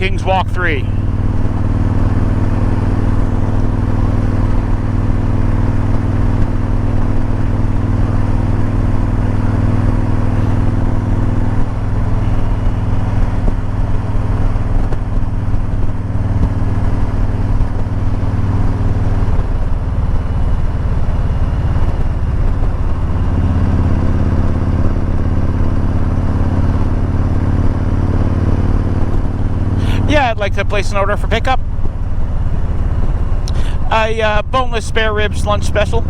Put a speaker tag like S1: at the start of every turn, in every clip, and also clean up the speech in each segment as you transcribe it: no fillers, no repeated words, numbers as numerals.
S1: Kings Walk 3. Yeah, I'd like to place an order for pickup. A boneless spare ribs lunch special.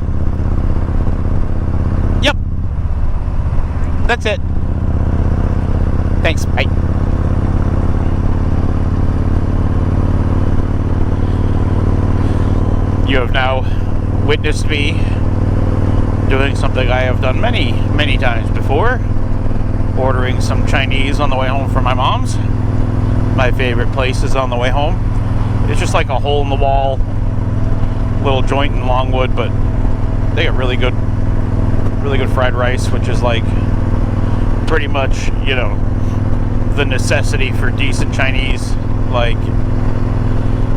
S1: Yep. That's it. Thanks. Bye. You have now witnessed me doing something I have done many, many times before. Ordering some Chinese on the way home from my mom's. My favorite place is on the way home. It's just like a hole-in-the-wall little joint in Longwood, but they got really good fried rice, which is like pretty much, you know, the necessity for decent Chinese. Like,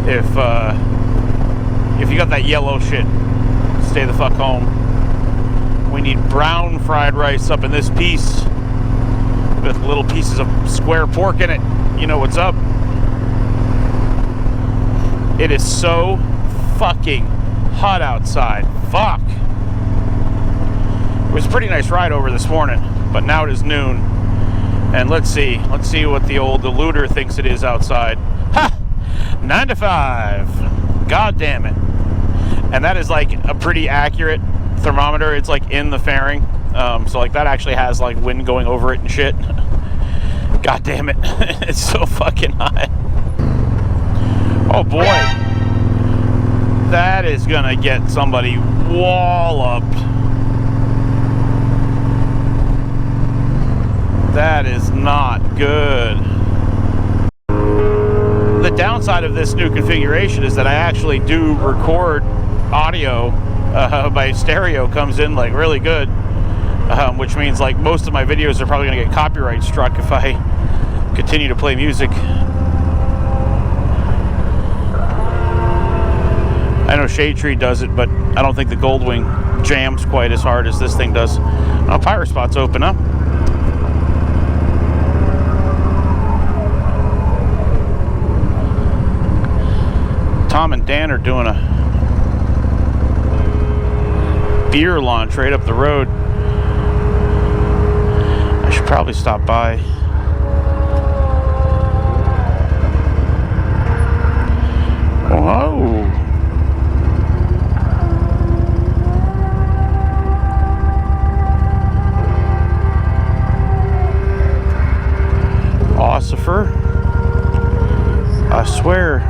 S1: if you got that yellow shit, stay the fuck home. We need brown fried rice up in this piece with little pieces of square pork in it. You know what's up. It is so fucking hot outside. Fuck. It was a pretty nice ride over this morning, but now it is noon. And let's see what the old Eluder thinks it is outside. Ha! 9 to 5. God damn it. And that is like a pretty accurate thermometer. It's like in the fairing. So like that actually has like wind going over it and shit. God damn it. It's so fucking hot. Oh boy. That is gonna get somebody walloped. That is not good. The downside of this new configuration is that I actually do record audio. My stereo comes in like really good. Which means like most of my videos are probably going to get copyright struck if I continue to play music. I know Shade Tree does it, but I don't think the Goldwing jams quite as hard as this thing does. Oh, Pirate Spot's open up. Tom and Dan are doing a beer launch right up the road. I should probably stop by. Whoa. Ossifer. I swear